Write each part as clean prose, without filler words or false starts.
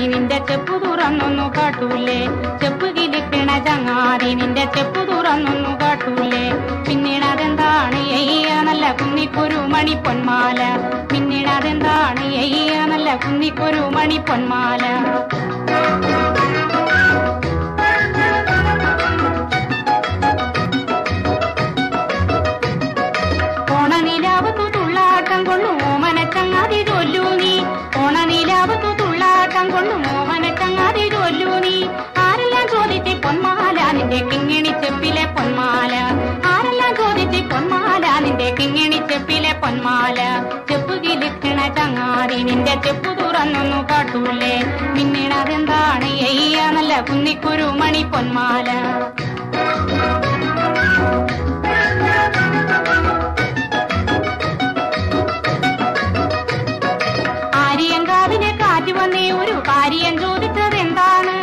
ചങ്ങാതി നിന്റെ ചെപ്പു തുറന്നൊന്നു കാട്ടൂലേ ചെപ്പ് കിലിക്കണ ചങ്ങാതി നിന്റെ ചെപ്പു തുറന്നൊന്നു കാട്ടൂലേ പിന്നീട് അതെന്താണ് എയ്യ നല്ല കുന്നിക്കൊരു മണി പൊന്മാല പിന്നീട് അതെന്താണ് എയ്യ നല്ല കുന്നിക്കൊരു മണി പൊന്മാല ഓണനിലാവത്തു തുള്ളാട്ടം കൊണ്ടു ഓമന ചങ്ങാതി ചൊല്ലൂ നീ ഓണനിലാവത്തു തുള്ളാട്ടം കൊണ്ടു ഓമന ചങ്ങാതി ചൊല്ലൂ നീ ആരെല്ലാം ചോദിച്ച് പൊന്മാല നിന്റെ കിങ്ങിണി ചെപ്പിലെ പൊന്മാല ആരെല്ലാം ചോദിച്ച് പൊന്മാല നിന്റെ കിങ്ങിണി ചെപ്പിലെ പൊന്മാല ചെപ്പ് കിലിക്കണ ചങ്ങാതി നിന്റെ ചെപ്പു തുറന്നൊന്നു കാട്ടൂലേ പിന്നീട് അതെന്താണ് എയ്യ നല്ല കുന്നിക്കൊരു മണി പൊന്മാല ആര്യങ്കാവിലെ കാറ്റ് വന്നേ ഒരു കാര്യം ചോദിച്ചതെന്താണ്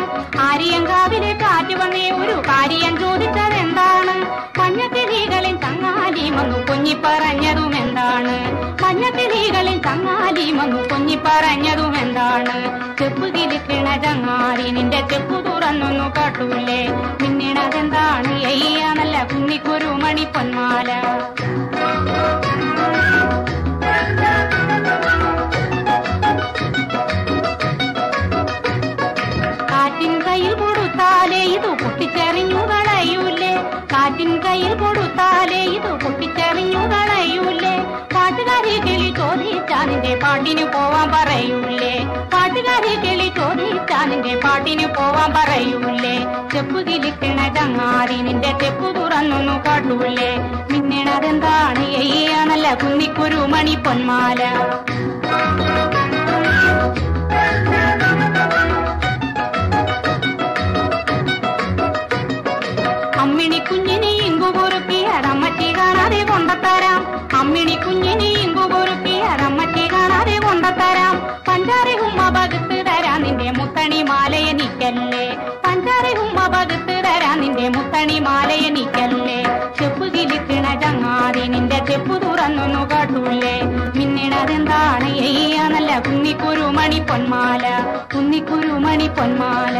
ആര്യങ്കാവിലെ കാറ്റ് വന്നേ ഒരു കാര്യം ചോദിച്ചതെന്താണ് മഞ്ഞക്കിളികളിൽ ചങ്ങാലി വന്നു കുഞ്ഞി പറഞ്ഞതും എന്താണ് മഞ്ഞക്കിളികളിൽ ചങ്ങാലി വന്നു കുഞ്ഞി പറഞ്ഞതും എന്താണ് ചെപ്പ് കിലിക്കണ ചങ്ങാതി നിന്റെ ചെപ്പു തുറന്നൊന്നു കാട്ടൂലേ പിന്നീട് അതെന്താണ് എയ്യ നല്ല കുന്നിക്കൊരു മണി പൊന്മാല കാറ്റിൻ കയ്യിൽ കൊടുത്താലേ ഇത് പൊട്ടിച്ചെറിഞ്ഞു കളയൂലേ കാറ്റിൻ കയ്യിൽ കൊടുത്താലേ ഇത് പൊട്ടിച്ചെറിഞ്ഞു കളയൂലേ പാട്ടുകാരി കിളി ചോദിച്ചാ നിന്റെ പാട്ടിന് പോവാൻ പറയൂലേ പാട്ടുകാരി കിളി ചോദിച്ചാ നിന്റെ പാട്ടിന് പോവാൻ പറയൂലേ ചെപ്പ് കിലിക്കണ ചങ്ങാതി നിന്റെ ചെപ്പു തുറന്നൊന്നു കാട്ടൂലേ പിന്നീട് അതെന്താണ് എയ്യ നല്ല കുന്നിക്കൊരു മണി പൊന്മാല അമ്മിണി കുഞ്ഞിനെ ഇങ്കു കുറുക്കി അറമ്മച്ചി കാണാതെ കൊണ്ടത്തരാം അമ്മിണി കുഞ്ഞിനെ ഇങ്കു കുറുക്കി അറമ്മച്ചി കാണാതെ കൊണ്ടത്തരാം പഞ്ചാരി ഉമ്മ പകുത്ത് തരാം നിന്റെ മുത്തണി മാലയെനിക്കല്ലേ പഞ്ചാരി ഉമ്മ പകുത്ത് തരാം നിന്റെ മുത്തണി മാലയെനിക്കല്ലേ ചെപ്പ് കിലിക്കണ ചങ്ങാതി നിന്റെ ചെപ്പു തുറന്നൊന്നു കാട്ടൂലേ പിന്നീട് അതെന്താണ് എയ്യ നല്ല കുന്നിക്കുരു മണി പൊന്മാല കുന്നിക്കുരു മണി പൊന്മാല